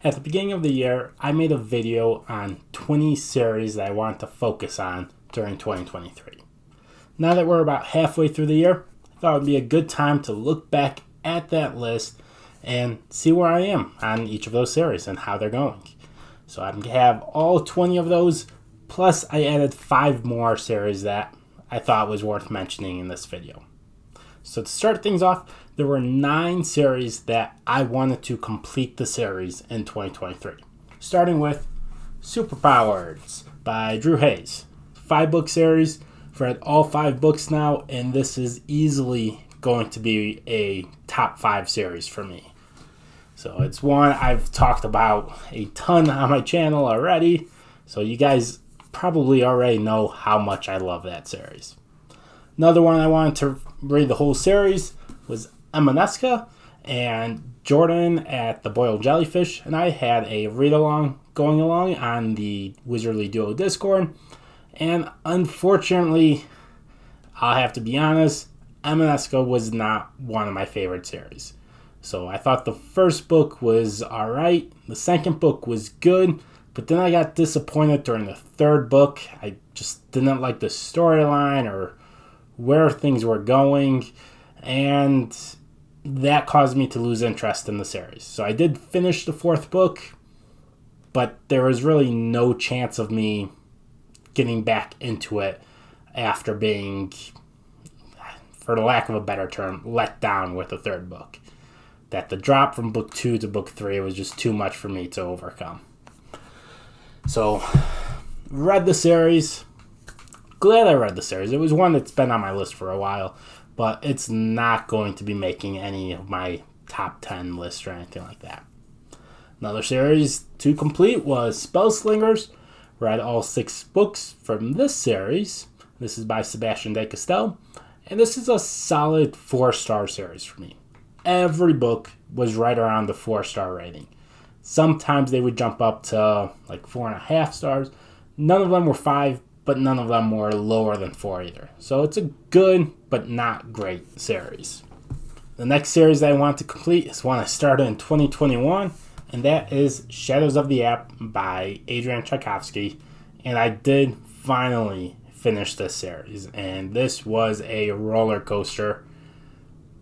At the beginning of the year, I made a video on 20 series that I want to focus on during 2023. Now that we're about halfway through the year, I thought it would be a good time to look back at that list and see where I am on each of those series and how they're going. So I have all 20 of those, plus I added 5 more series that I thought was worth mentioning in this video. So to start things off, there were 9 series that I wanted to complete the series in 2023. Starting with Superpowers by Drew Hayes. 5-book series. I've read all 5 books now, and this is easily going to be a top 5 series for me. So it's one I've talked about a ton on my channel already, so you guys probably already know how much I love that series. Another one I wanted to read the whole series was Emaneska, and Jordan at the Boiled Jellyfish and I had a read-along going along on the Wizardly Duo Discord, and unfortunately, I'll have to be honest, Emaneska was not one of my favorite series. So I thought the first book was alright, the second book was good, but then I got disappointed during the third book. I just didn't like the storyline or where things were going, and that caused me to lose interest in the series. So I did finish the 4th book, but there was really no chance of me getting back into it after being, for the lack of a better term, let down with the 3rd book. That the drop from book 2 to book 3 was just too much for me to overcome. So, read the series. Glad I read the series. It was one that's been on my list for a while, but it's not going to be making any of my top 10 lists or anything like that. Another series to complete was Spellslingers. Read all 6 books from this series. This is by Sebastian de Castell, and this is a solid 4-star series for me. Every book was right around the 4-star rating. Sometimes they would jump up to like 4.5 stars. None of them were 5, but none of them were lower than 4 either. So it's a good but not great series. The next series that I want to complete is one I started in 2021, and that is Shadows of the App by Adrian Tchaikovsky. And I did finally finish this series, and this was a roller coaster,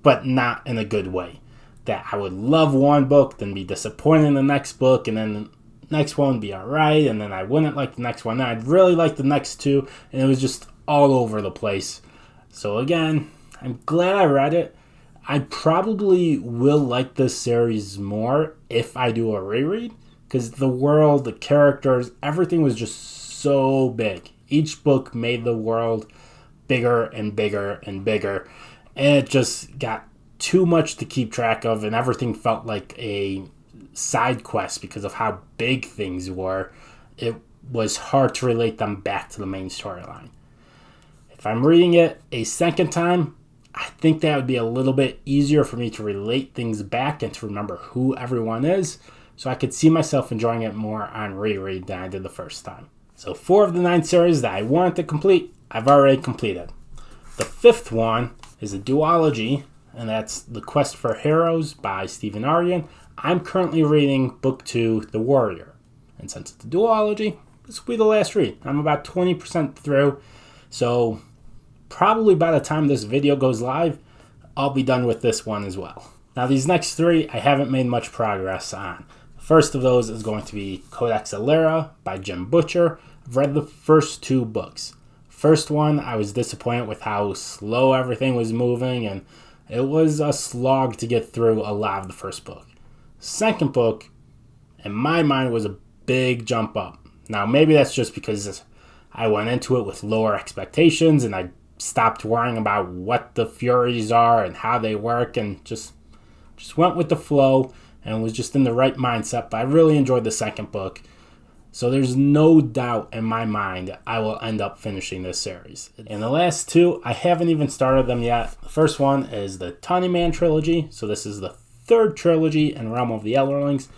but not in a good way. That I would love one book, then be disappointed in the next book, and then the next one would be alright, and then I wouldn't like the next one. Then I'd really like the next 2, and it was just all over the place. So again, I'm glad I read it. I probably will like this series more if I do a reread, because the world, the characters, everything was just so big. Each book made the world bigger and bigger and bigger, and it just got too much to keep track of, and everything felt like a side quest because of how big things were. It was hard to relate them back to the main storyline. If I'm reading it a second time, I think that would be a little bit easier for me to relate things back and to remember who everyone is, so I could see myself enjoying it more on reread than I did the first time. So 4 of the 9 series that I wanted to complete, I've already completed. The 5th one is a duology, and that's The Quest for Heroes by Stephen Aryan. I'm currently reading book 2, The Warrior. And since it's a duology, this will be the last read. I'm about 20% through, so probably by the time this video goes live, I'll be done with this one as well. Now these next 3, I haven't made much progress on. The first of those is going to be Codex Alera by Jim Butcher. I've read the first 2 books. First one, I was disappointed with how slow everything was moving, and it was a slog to get through a lot of the first book. Second book, in my mind, was a big jump up. Now, maybe that's just because I went into it with lower expectations, and I stopped worrying about what the Furies are and how they work, and just went with the flow, and was just in the right mindset. But I really enjoyed the second book. So there's no doubt in my mind I will end up finishing this series. And the last 2, I haven't even started them yet. The first one is the Tawny Man trilogy. So this is the 3rd trilogy in Realm of the Elderlings.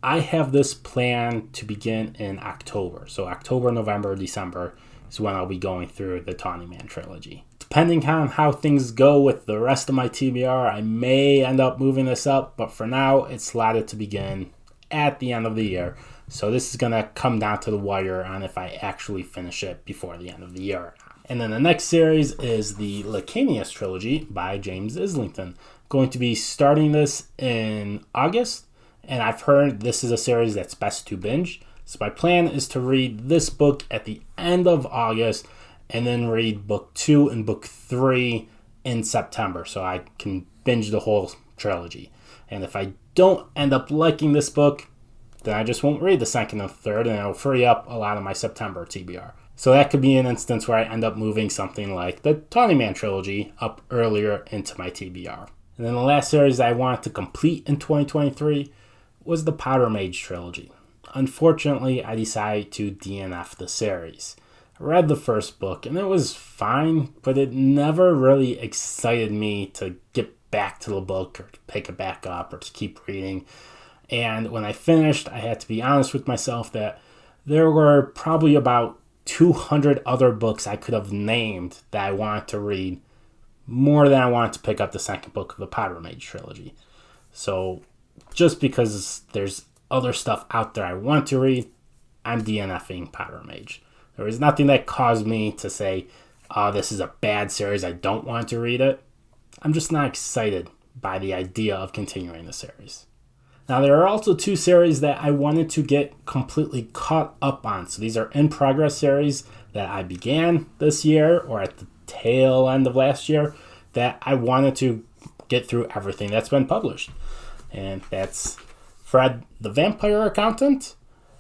I have this planned to begin in October. So October, November, December is when I'll be going through the Tawny Man trilogy. Depending on how things go with the rest of my TBR, I may end up moving this up. But for now, it's slotted to begin at the end of the year. So this is going to come down to the wire on if I actually finish it before the end of the year. And then the next series is the Lacanius trilogy by James Islington. Going to be starting this in August, and I've heard this is a series that's best to binge. So my plan is to read this book at the end of August and then read book 2 and book 3 in September so I can binge the whole trilogy. And if I don't end up liking this book, then I just won't read the second and third, and it'll free up a lot of my September TBR. So that could be an instance where I end up moving something like the Tawny Man trilogy up earlier into my TBR. And then the last series I wanted to complete in 2023 was the Powder Mage trilogy. Unfortunately, I decided to DNF the series. I read the first book and it was fine, but it never really excited me to get back to the book or to pick it back up or to keep reading. And when I finished, I had to be honest with myself that there were probably about 200 other books I could have named that I wanted to read more than I wanted to pick up the second book of the Powder Mage trilogy. So just because there's other stuff out there I want to read, I'm DNFing Powder Mage. There was nothing that caused me to say, oh, this is a bad series, I don't want to read it. I'm just not excited by the idea of continuing the series. Now, there are also 2 series that I wanted to get completely caught up on. So these are in-progress series that I began this year or at the tail end of last year that I wanted to get through everything that's been published. And that's Fred the Vampire Accountant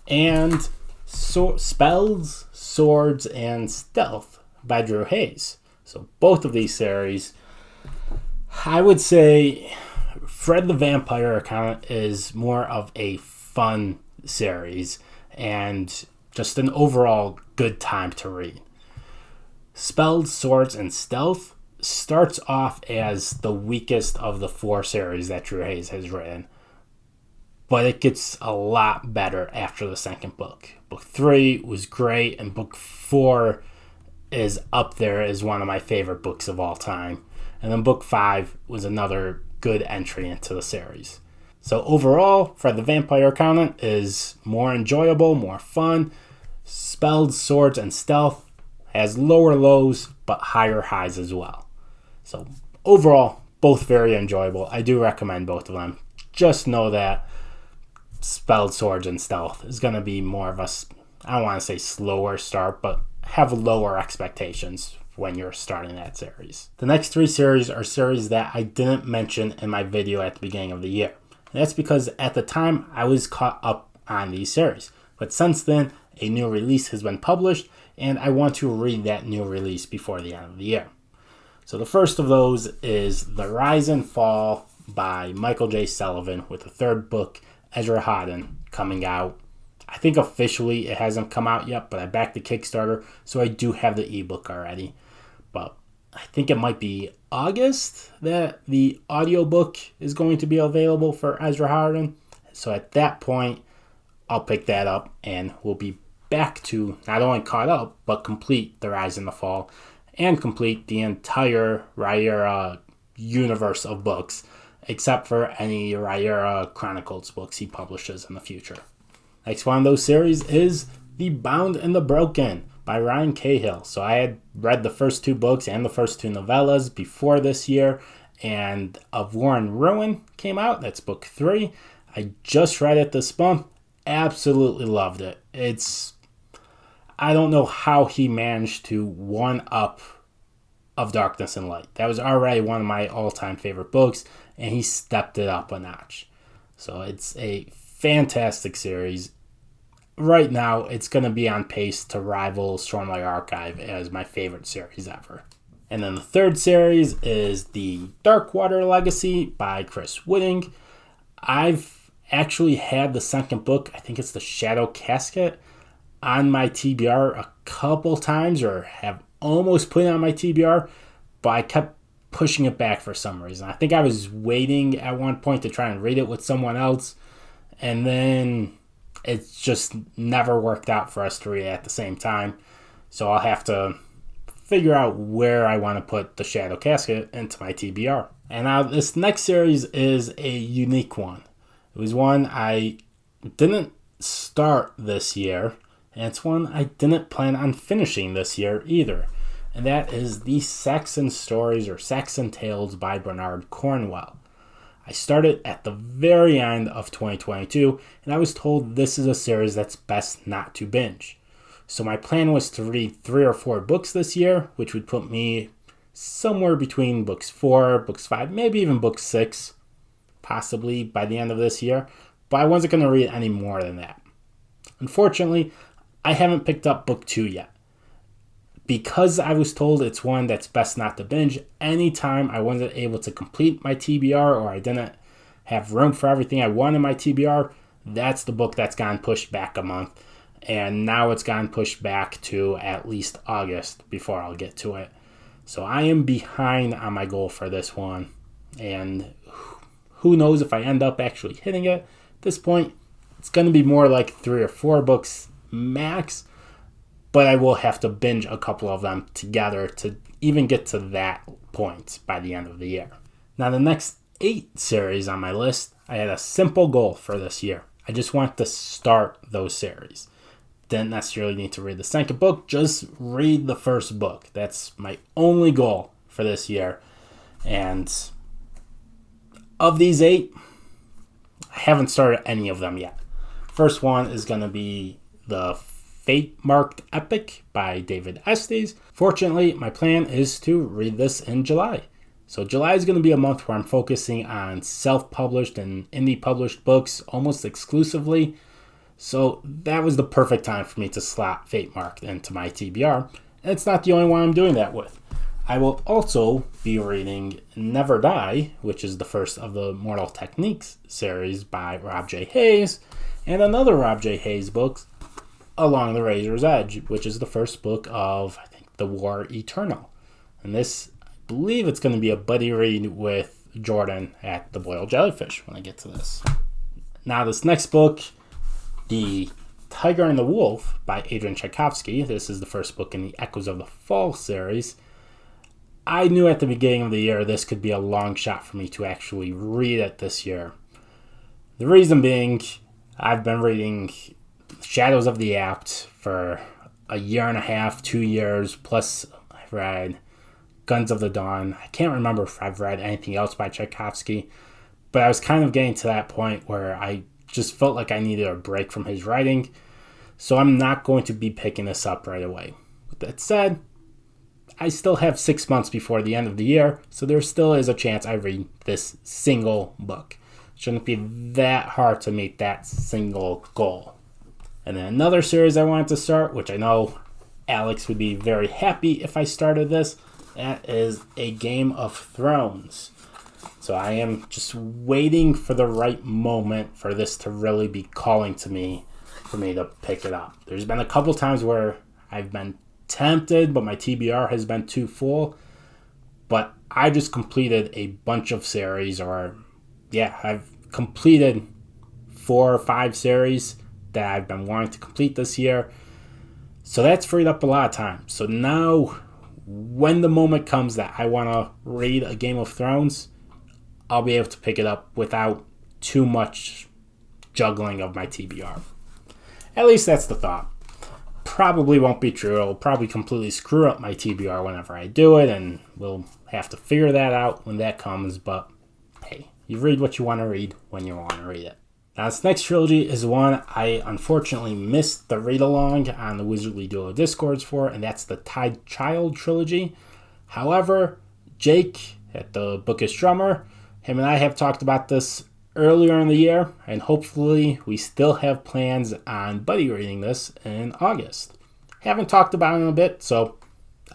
and Spells, Swords, and Stealth by Drew Hayes. So both of these series, I would say Fred the Vampire Accountant is more of a fun series and just an overall good time to read. Spells, Swords, and Stealth starts off as the weakest of the 4 series that Drew Hayes has written, but it gets a lot better after the second book. Book 3 was great, and book 4 is up there as one of my favorite books of all time. And then book 5 was another good entry into the series. So overall, Fred the Vampire Accountant is more enjoyable, more fun. Spells, Swords, and Stealth has lower lows, but higher highs as well. So overall, both very enjoyable. I do recommend both of them. Just know that Spells, Swords, and Stealth is going to be more of a, I don't want to say slower start, but have lower expectations when you're starting that series. The next 3 series are series that I didn't mention in my video at the beginning of the year. And that's because at the time I was caught up on these series. But since then, a new release has been published, and I want to read that new release before the end of the year. So the first of those is The Rise and Fall by Michael J. Sullivan, with the 3rd book, Ezra Hodden, coming out. I think officially it hasn't come out yet, but I backed the Kickstarter, so I do have the ebook already. But I think it might be August that the audiobook is going to be available for Ezra Hodden. So at that point, I'll pick that up and we'll be back to not only caught up, but complete The Rise and the Fall and complete the entire Rhaenyra universe of books, except for any Rhaenyra Chronicles books he publishes in the future. Next one of those series is The Bound and the Broken by Ryan Cahill. So I had read the first 2 books and the first 2 novellas before this year, and Of War and Ruin came out. That's book 3. I just read it this month. Absolutely loved it. I don't know how he managed to one-up Of Darkness and Light. That was already one of my all-time favorite books, and he stepped it up a notch. So it's a fantastic series. Right now, it's going to be on pace to rival Stormlight Archive as my favorite series ever. And then the 3rd series is The Darkwater Legacy by Chris Whitting. I've actually had the second book, I think it's The Shadow Casket, on my TBR a couple times, or have almost put it on my TBR, but I kept pushing it back for some reason. I think I was waiting at one point to try and read it with someone else, and then it's just never worked out for us to read it at the same time. So I'll have to figure out where I want to put The Shadow Casket into my TBR. And now this next series is a unique one. It was one I didn't start this year, and it's one I didn't plan on finishing this year either. And that is the Saxon Stories or Saxon Tales by Bernard Cornwell. I started at the very end of 2022, and I was told this is a series that's best not to binge. So my plan was to read 3 or 4 books this year, which would put me somewhere between books 4, books 5, maybe even book 6, possibly by the end of this year. But I wasn't going to read any more than that. Unfortunately, I haven't picked up book 2 yet. Because I was told it's one that's best not to binge, anytime I wasn't able to complete my TBR or I didn't have room for everything I want in my TBR, that's the book that's gotten pushed back a month. And now it's gotten pushed back to at least August before I'll get to it. So I am behind on my goal for this one. And who knows if I end up actually hitting it. At this point, it's going to be more like 3 or 4 books max. But I will have to binge a couple of them together to even get to that point by the end of the year. Now, the next 8 series on my list, I had a simple goal for this year. I just want to start those series. Didn't necessarily need to read the second book, just read the first book. That's my only goal for this year. And of these 8, I haven't started any of them yet. First one is going to be the Fate-marked Epic by David Estes. Fortunately, my plan is to read this in July. So July is going to be a month where I'm focusing on self-published and indie-published books almost exclusively. So that was the perfect time for me to slot Fate-marked into my TBR. And it's not the only one I'm doing that with. I will also be reading Never Die, which is the first of the Mortal Techniques series by Rob J. Hayes, and another Rob J. Hayes book, Along the Razor's Edge, which is the first book of, I think, The War Eternal. And this, I believe it's going to be a buddy read with Jordan at The Boiled Jellyfish when I get to this. Now, this next book, The Tiger and the Wolf by Adrian Tchaikovsky. This is the first book in the Echoes of the Fall series. I knew at the beginning of the year this could be a long shot for me to actually read it this year. The reason being, I've been reading Shadows of the Apt for a year and a half, 2 years, plus I've read Guns of the Dawn. I can't remember if I've read anything else by Tchaikovsky, but I was kind of getting to that point where I just felt like I needed a break from his writing, so I'm not going to be picking this up right away. With that said, I still have 6 months before the end of the year, so there still is a chance I read this single book. It shouldn't be that hard to meet that single goal. And then another series I wanted to start, which I know Alex would be very happy if I started this, that is A Game of Thrones. So I am just waiting for the right moment for this to really be calling to me, for me to pick it up. There's been a couple times where I've been tempted, but my TBR has been too full. But I just completed a bunch of series, I've completed 4 or 5 series that I've been wanting to complete this year. So that's freed up a lot of time. So now, when the moment comes that I want to read A Game of Thrones, I'll be able to pick it up without too much juggling of my TBR. At least that's the thought. Probably won't be true. It'll probably completely screw up my TBR whenever I do it, and we'll have to figure that out when that comes. But hey, you read what you want to read when you want to read it. Now, this next trilogy is one I unfortunately missed the read-along on the Wizardly Duo Discords for, and that's the Tied Child trilogy. However, Jake at the Bookish Drummer, him and I have talked about this earlier in the year, and hopefully we still have plans on buddy reading this in August. Haven't talked about it in a bit, so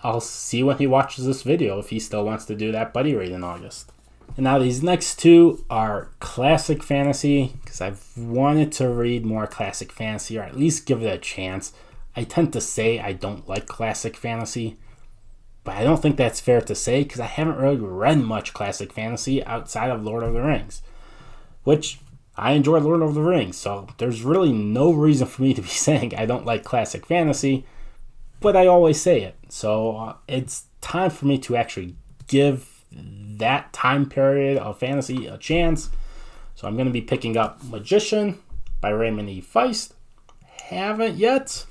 I'll see when he watches this video if he still wants to do that buddy read in August. And now these next 2 are classic fantasy, because I've wanted to read more classic fantasy, or at least give it a chance. I tend to say I don't like classic fantasy, but I don't think that's fair to say, because I haven't really read much classic fantasy outside of Lord of the Rings, which I enjoy Lord of the Rings, so there's really no reason for me to be saying I don't like classic fantasy, but I always say it. So it's time for me to actually give that time period of fantasy a chance. So I'm going to be picking up Magician, by Raymond E. Feist. Haven't yet.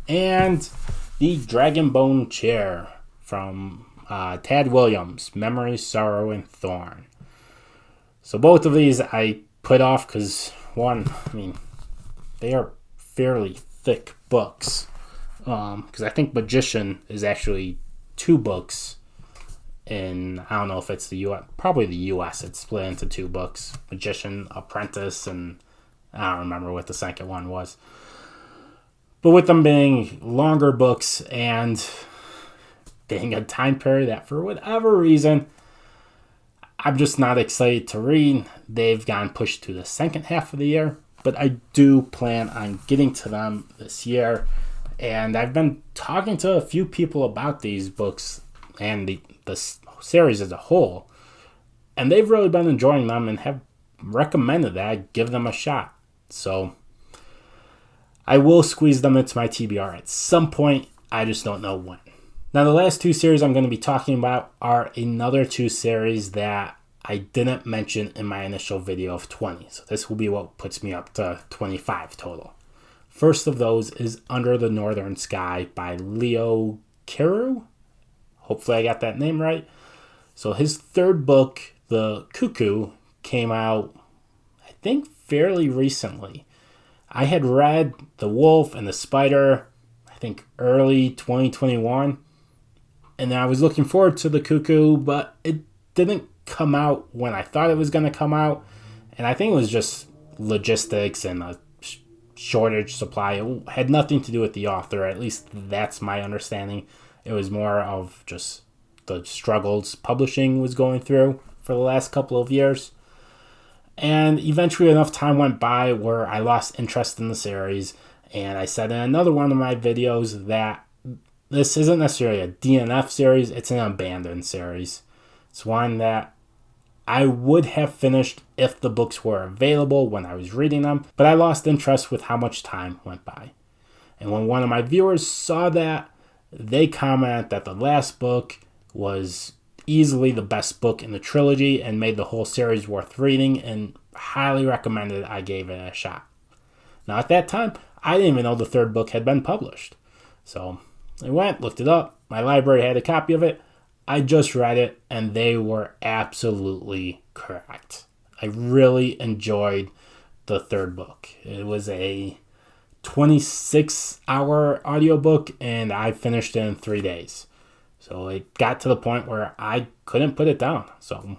And The Dragonbone Chair from Tad Williams, Memory, Sorrow, and Thorn. So both of these I put off because, one, they are fairly thick books. Because I think Magician is actually 2 books in, I don't know if it's the U.S., probably the U.S. It's split into 2 books. Magician, Apprentice, and I don't remember what the second one was. But with them being longer books and being a time period that for whatever reason I'm just not excited to read, they've gotten pushed to the second half of the year. But I do plan on getting to them this year. And I've been talking to a few people about these books and the series as a whole. And they've really been enjoying them and have recommended that I give them a shot. So I will squeeze them into my TBR at some point. I just don't know when. Now, the last 2 series I'm going to be talking about are another 2 series that I didn't mention in my initial video of 20. So this will be what puts me up to 25 total. First of those is Under the Northern Sky by Leo Carew. Hopefully I got that name right. So his 3rd book, The Cuckoo, came out, I think, fairly recently. I had read The Wolf and the Spider, I think, early 2021. And I was looking forward to The Cuckoo, but it didn't come out when I thought it was going to come out. And I think it was just logistics and a shortage supply. It had nothing to do with the author. At least that's my understanding. It was more of just the struggles publishing was going through for the last couple of years. And eventually enough time went by where I lost interest in the series. And I said in another one of my videos that this isn't necessarily a DNF series. It's an abandoned series. It's one that I would have finished if the books were available when I was reading them. But I lost interest with how much time went by. And when one of my viewers saw that, they commented that the last book was easily the best book in the trilogy and made the whole series worth reading and highly recommended I gave it a shot. Now at that time, I didn't even know the 3rd book had been published. So I went, looked it up. My library had a copy of it. I just read it and they were absolutely correct. I really enjoyed the 3rd book. It was a 26-hour audiobook and I finished it in 3 days. So it got to the point where I couldn't put it down. So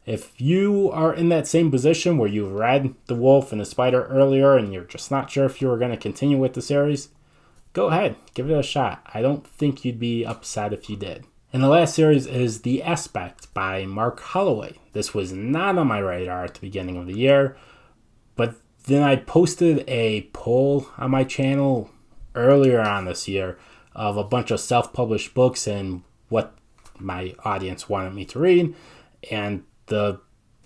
if you are in that same position where you've read The Wolf and the Spider earlier and you're just not sure if you were going to continue with the series, go ahead, give it a shot. I don't think you'd be upset if you did. And the last series is The Aspect by Mark Holloway. This was not on my radar at the beginning of the year, but then I posted a poll on my channel earlier on this year of a bunch of self-published books and what my audience wanted me to read. And the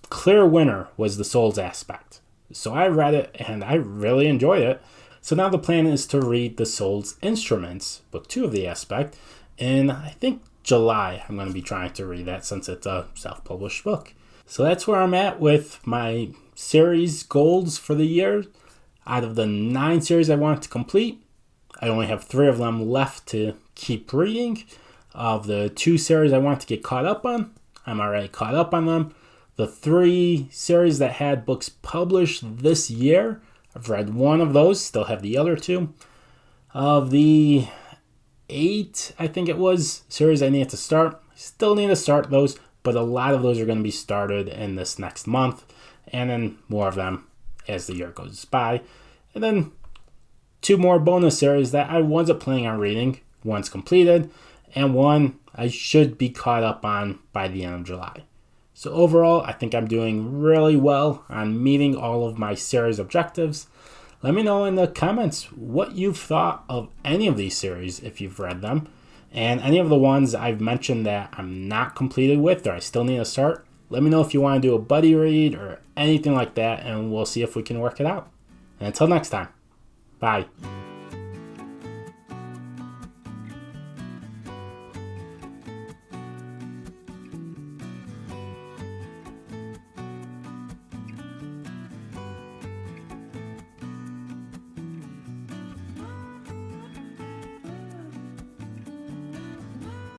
clear winner was The Soul's Aspect. So I read it and I really enjoyed it. So now the plan is to read The Soul's Instruments, book 2 of The Aspect, in I think July. I'm going to be trying to read that since it's a self-published book. So that's where I'm at with my series goals for the year. Out of the 9 series I want to complete, I only have 3 of them left to keep reading. Of the 2 series I want to get caught up on, I'm already caught up on them. The 3 series that had books published this year, I've read 1 of those, still have the other 2. Of the 8, I think it was, series I need to start, still need to start those, but a lot of those are going to be started in this next month, and then more of them as the year goes by. And then 2 more bonus series that I wasn't planning on reading. One's completed, and one I should be caught up on by the end of July. So overall, I think I'm doing really well on meeting all of my series objectives. Let me know in the comments what you've thought of any of these series if you've read them, and any of the ones I've mentioned that I'm not completed with or I still need to start. Let me know if you want to do a buddy read or anything like that, and we'll see if we can work it out. And until next time, bye.